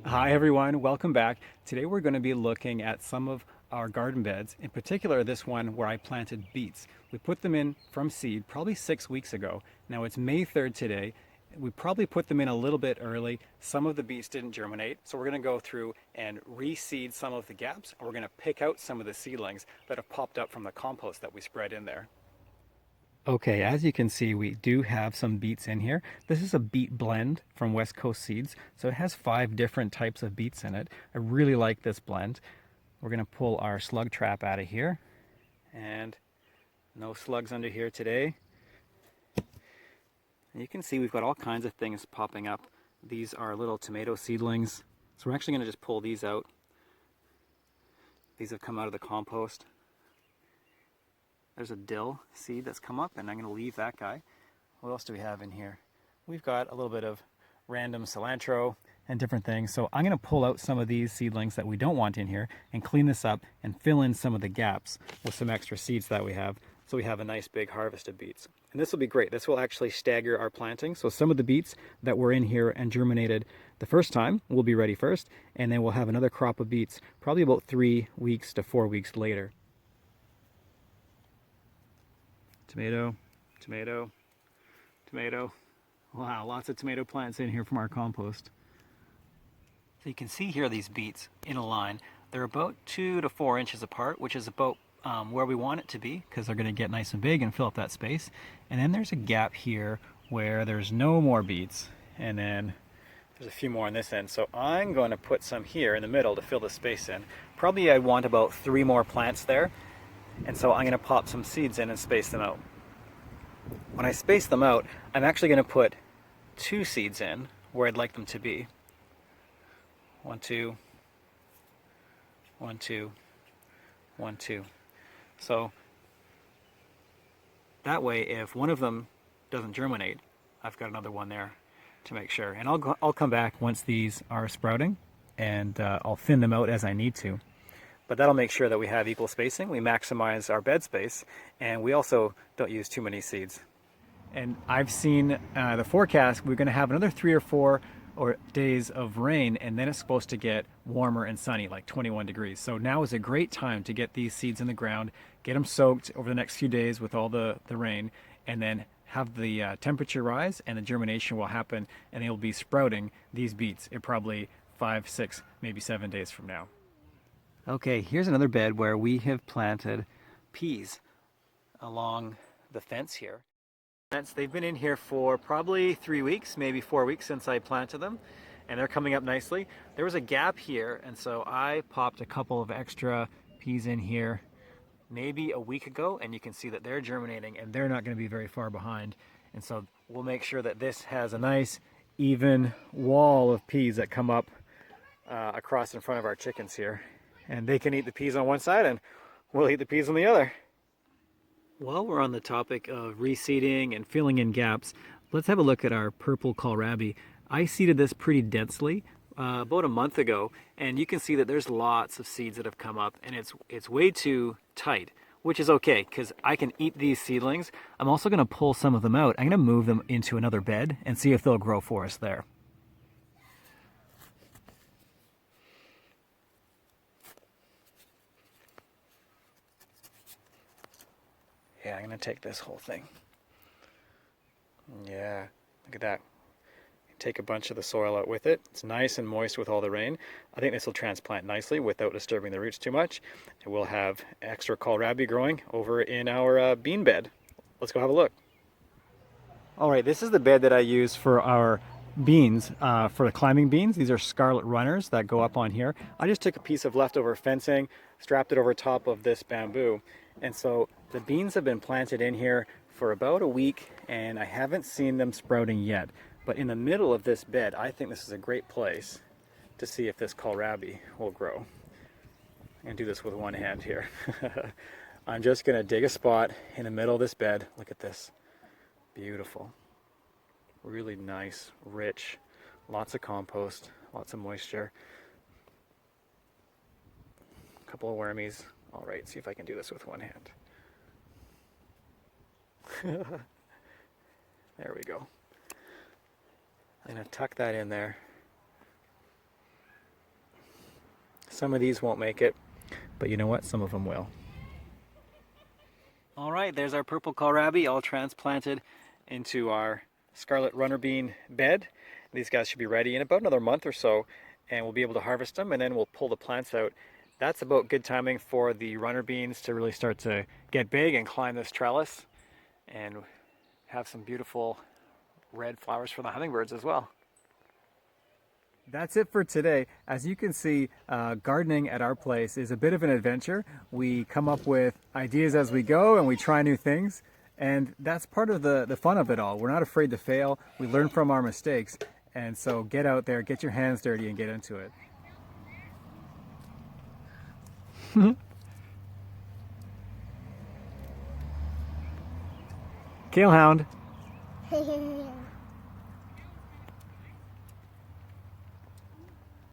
Hi everyone, welcome back. Today we're going to be looking at some of our garden beds, in particular this one where I planted beets. We put them in from seed probably 6 weeks ago. Now it's May 3rd today. We probably put them in a little bit early. Some of the beets didn't germinate, so we're going to go through and reseed some of the gaps, and we're going to pick out some of the seedlings that have popped up from the compost that we spread in there. Okay, as you can see, we do have some beets in here. This is a beet blend from West Coast Seeds, so it has 5 different types of beets in it. I really like this blend. We're going to pull our slug trap out of here, and no slugs under here today. And you can see we've got all kinds of things popping up. These are little tomato seedlings, so we're actually going to just pull these out. These have come out of the compost. There's a dill seed that's come up, and I'm going to leave that guy. What else do we have in here? We've got a little bit of random cilantro and different things. So I'm going to pull out some of these seedlings that we don't want in here and clean this up and fill in some of the gaps with some extra seeds that we have. So we have a nice big harvest of beets. And this will be great. This will actually stagger our planting. So some of the beets that were in here and germinated the first time will be ready first. And then we'll have another crop of beets probably about 3 weeks to 4 weeks later. Tomato, tomato, tomato. Wow, lots of tomato plants in here from our compost. So you can see here these beets in a line. They're about 2 to 4 inches apart, which is about where we want it to be, because they're going to get nice and big and fill up that space. And then there's a gap here where there's no more beets, and then there's a few more on this end. So I'm going to put some here in the middle to fill the space in. Probably I want about 3 more plants there. And so I'm going to pop some seeds in and space them out. When I space them out, I'm actually going to put 2 seeds in where I'd like them to be. 1, 2, 1, 2, 1, 2. So that way, if one of them doesn't germinate, I've got another one there to make sure. And I'll come back once these are sprouting, and I'll thin them out as I need to. But that'll make sure that we have equal spacing, we maximize our bed space, and we also don't use too many seeds. And I've seen the forecast, we're going to have another 3 or 4 days of rain, and then it's supposed to get warmer and sunny, like 21 degrees. So now is a great time to get these seeds in the ground, get them soaked over the next few days with all the rain, and then have the temperature rise, and the germination will happen, and they'll be sprouting these beets in probably 5, 6, maybe 7 days from now. Okay, here's another bed where we have planted peas along the fence here. They've been in here for probably 3 weeks, maybe 4 weeks since I planted them, and they're coming up nicely. There was a gap here, and so I popped a couple of extra peas in here maybe a week ago, and you can see that they're germinating and they're not going to be very far behind. And so we'll make sure that this has a nice even wall of peas that come up across in front of our chickens here. And they can eat the peas on one side and we'll eat the peas on the other. While we're on the topic of reseeding and filling in gaps, let's have a look at our purple kohlrabi. I seeded this pretty densely about a month ago, and you can see that there's lots of seeds that have come up, and it's way too tight, which is okay because I can eat these seedlings. I'm also going to pull some of them out. I'm going to move them into another bed and see if they'll grow for us there. Yeah, I'm going to take this whole thing. Yeah, look at that. Take a bunch of the soil out with it. It's nice and moist with all the rain. I think this will transplant nicely without disturbing the roots too much. And we'll have extra kohlrabi growing over in our bean bed. Let's go have a look. All right, this is the bed that I use for our beans, for the climbing beans. These are scarlet runners that go up on here. I just took a piece of leftover fencing, strapped it over top of this bamboo. And so the beans have been planted in here for about a week, and I haven't seen them sprouting yet. But in the middle of this bed, I think this is a great place to see if this kohlrabi will grow. I'm going to do this with one hand here. I'm just going to dig a spot in the middle of this bed. Look at this. Beautiful. Really nice, rich, lots of compost, lots of moisture. A couple of wormies. All right, see if I can do this with one hand. There we go. I'm going to tuck that in there. Some of these won't make it, but you know what? Some of them will. All right, there's our purple kohlrabi all transplanted into our scarlet runner bean bed. These guys should be ready in about another month or so, and we'll be able to harvest them, and then we'll pull the plants out. That's about good timing for the runner beans to really start to get big and climb this trellis and have some beautiful red flowers for the hummingbirds as well. That's it for today. As you can see, gardening at our place is a bit of an adventure. We come up with ideas as we go and we try new things, and that's part of the fun of it all. We're not afraid to fail. We learn from our mistakes, and so get out there, get your hands dirty, and get into it. Kale hound.